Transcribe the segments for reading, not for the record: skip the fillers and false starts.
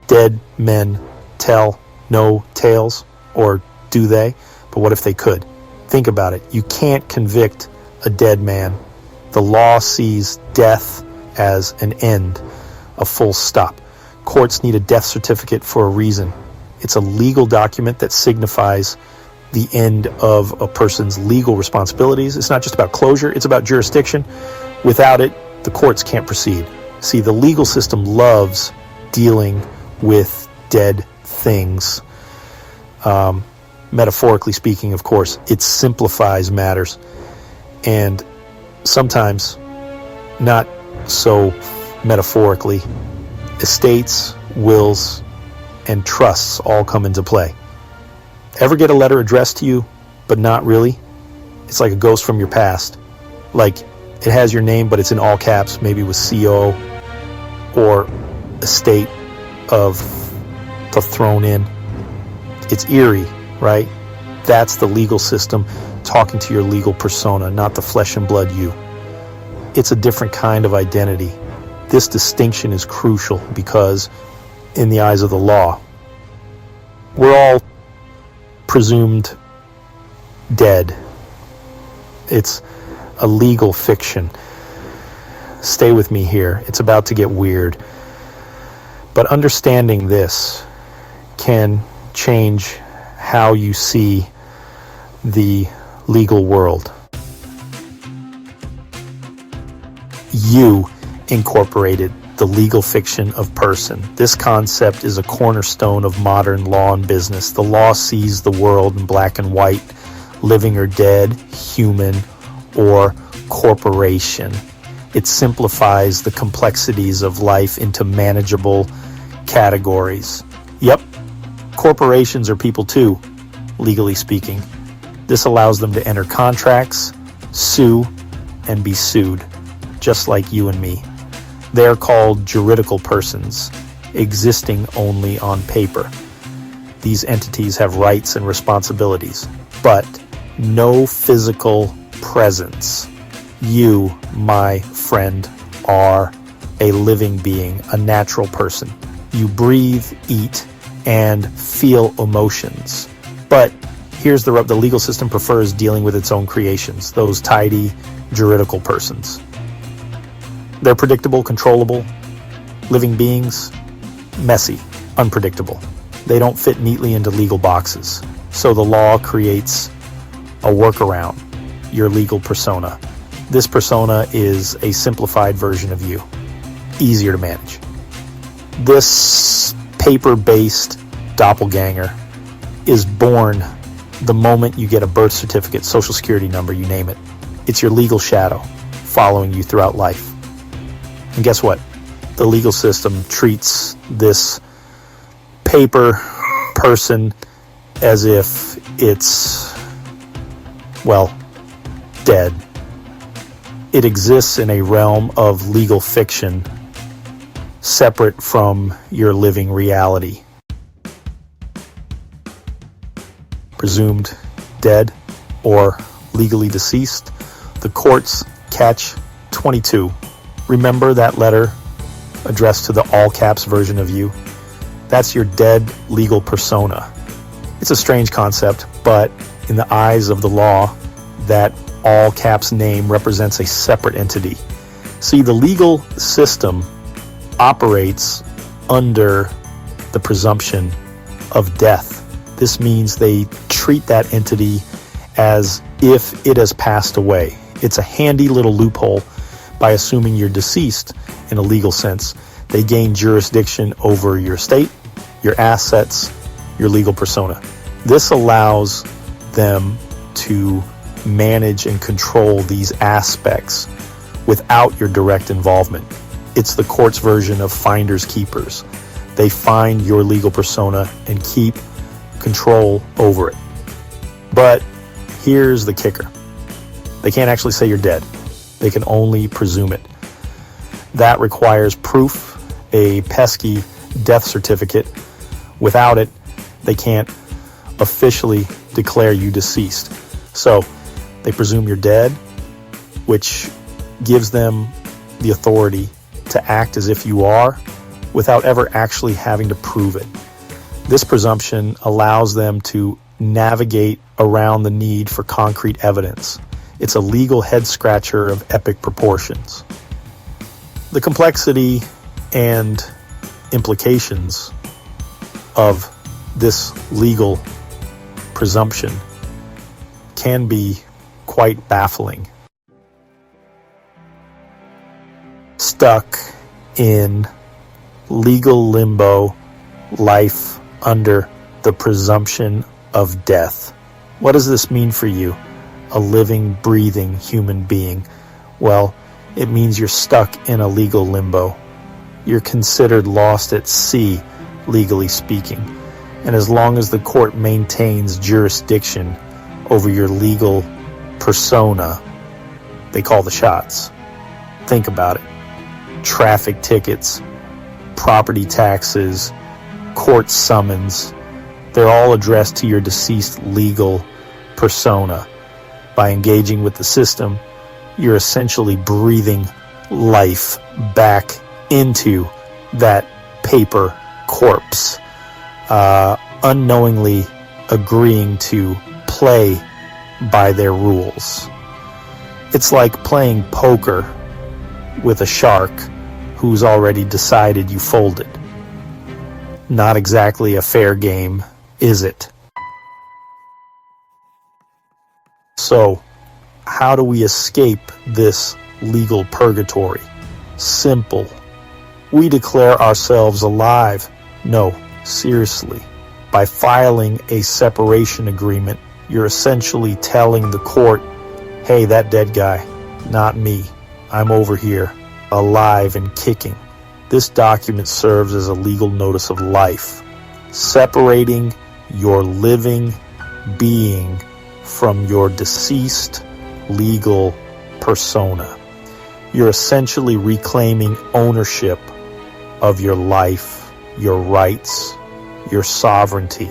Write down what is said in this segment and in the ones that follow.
Dead men tell no tales, or do they? But what if they could? Think about it. You can't convict a dead man. The law sees death as an end, a full stop. Courts need a death certificate for a reason. It's a legal document that signifies the end of a person's legal responsibilities. It's not just about closure, it's about jurisdiction. Without it, the courts can't proceed. See, the legal system loves dealing with dead things. Metaphorically speaking, of course, it simplifies matters. And sometimes, not so metaphorically, estates, wills, and trusts all come into play. Ever get a letter addressed to you, but not really? It's like a ghost from your past. Like, it has your name, but it's in all caps, maybe with CO or estate of thrown in. It's eerie, right? That's the legal system talking to your legal persona, not the flesh and blood you. It's a different kind of identity. This distinction is crucial because, in the eyes of the law, we're all presumed dead. It's a legal fiction. Stay with me here. It's about to get weird. But understanding this can change how you see the legal world. You incorporated the legal fiction of person. This concept is a cornerstone of modern law and business. The law sees the world in black and white, living or dead, human or corporation. It simplifies the complexities of life into manageable categories. Yep, corporations are people too, legally speaking. This allows them to enter contracts, sue, and be sued, just like you and me. They are called juridical persons, existing only on paper. These entities have rights and responsibilities, but no physical presence. You, my friend, are a living being, a natural person. You breathe, eat, and feel emotions. But here's the rub: the legal system prefers dealing with its own creations, those tidy, juridical persons. They're predictable, controllable, living beings, messy, unpredictable. They don't fit neatly into legal boxes. So the law creates a workaround, your legal persona. This persona is a simplified version of you, easier to manage. This paper-based doppelganger is born the moment you get a birth certificate, social security number, you name it. It's your legal shadow following you throughout life. And guess what? The legal system treats this paper person as if it's, well, dead. It exists in a realm of legal fiction separate from your living reality. Presumed dead or legally deceased, the courts catch 22. Remember that letter addressed to the all caps version of you? That's your dead legal persona. It's a strange concept, but in the eyes of the law, that all caps name represents a separate entity. See, the legal system operates under the presumption of death. This means they treat that entity as if it has passed away. It's a handy little loophole. By assuming you're deceased in a legal sense, they gain jurisdiction over your estate, your assets, your legal persona. This allows them to manage and control these aspects without your direct involvement. It's the court's version of finders keepers. They find your legal persona and keep control over it. But here's the kicker. They can't actually say you're dead. They can only presume it. That requires proof, a pesky death certificate. Without it, they can't officially declare you deceased. So they presume you're dead, which gives them the authority to act as if you are, without ever actually having to prove it. This presumption allows them to navigate around the need for concrete evidence. It's a legal head-scratcher of epic proportions. The complexity and implications of this legal presumption can be quite baffling. Stuck in legal limbo, life under the presumption of death. What does this mean for you, a living, breathing human being? Well, it means you're stuck in a legal limbo. You're considered lost at sea, legally speaking. And as long as the court maintains jurisdiction over your legal persona, they call the shots. Think about it. Traffic tickets, property taxes, court summons, they're all addressed to your deceased legal persona. By engaging with the system, you're essentially breathing life back into that paper corpse, unknowingly agreeing to play by their rules. It's like playing poker with a shark who's already decided you folded. Not exactly a fair game, is it? So, how do we escape this legal purgatory? Simple. We declare ourselves alive. No, seriously. By filing a separation agreement, you're essentially telling the court, hey, that dead guy, not me. I'm over here, alive and kicking. This document serves as a legal notice of life, separating your living being from your deceased legal persona. You're essentially reclaiming ownership of your life, your rights, your sovereignty.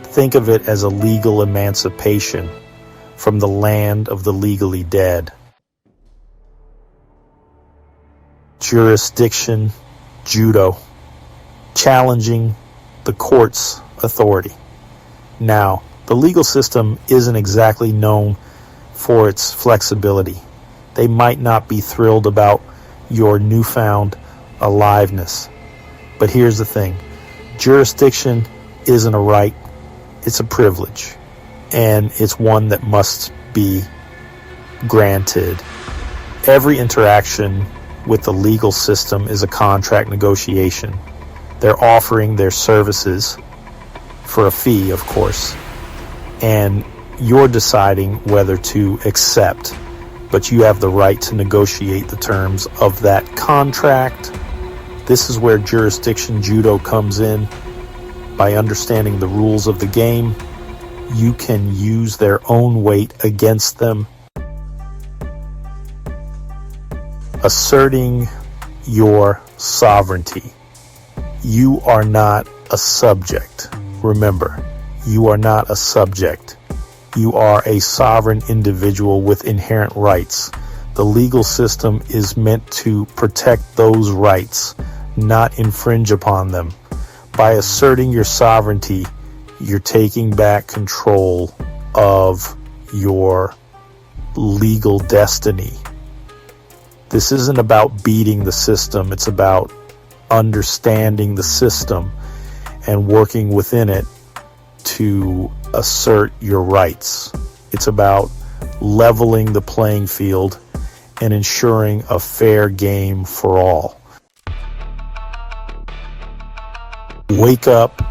Think of it as a legal emancipation from the land of the legally dead. Jurisdiction, Judo, challenging the court's authority. Now, the legal system isn't exactly known for its flexibility. They might not be thrilled about your newfound aliveness. But here's the thing. Jurisdiction isn't a right, it's a privilege. And it's one that must be granted. Every interaction with the legal system is a contract negotiation. They're offering their services for a fee, of course, and you're deciding whether to accept, but you have the right to negotiate the terms of that contract. This is where jurisdiction judo comes in. By understanding the rules of the game, you can use their own weight against them. Asserting your sovereignty. You are not a subject. Remember, you are not a subject. You are a sovereign individual with inherent rights. The legal system is meant to protect those rights, not infringe upon them. By asserting your sovereignty, you're taking back control of your legal destiny. This isn't about beating the system. It's about understanding the system and working within it to assert your rights. It's about leveling the playing field and ensuring a fair game for all. Wake up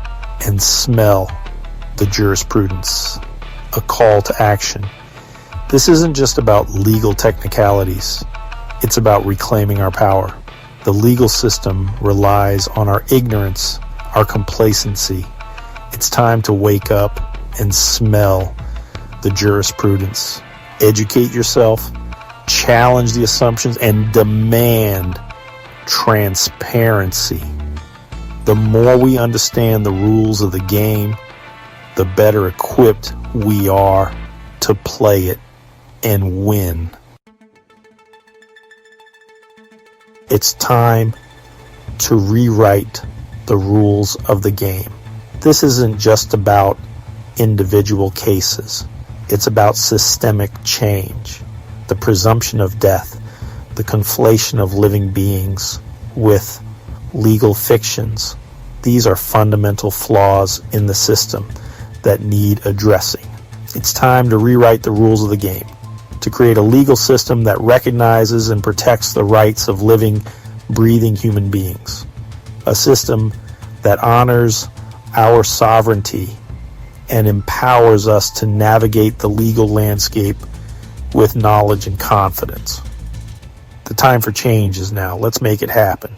and smell the jurisprudence, a call to action. This isn't just about legal technicalities. It's about reclaiming our power. The legal system relies on our ignorance, our complacency. It's time to wake up and smell the jurisprudence. Educate yourself, challenge the assumptions, and demand transparency. The more we understand the rules of the game, the better equipped we are to play it and win. It's time to rewrite the rules of the game. This isn't just about individual cases. It's about systemic change. The presumption of death, the conflation of living beings with legal fictions. These are fundamental flaws in the system that need addressing. It's time to rewrite the rules of the game, to create a legal system that recognizes and protects the rights of living, breathing human beings. A system that honors our sovereignty and empowers us to navigate the legal landscape with knowledge and confidence. The time for change is now. Let's make it happen.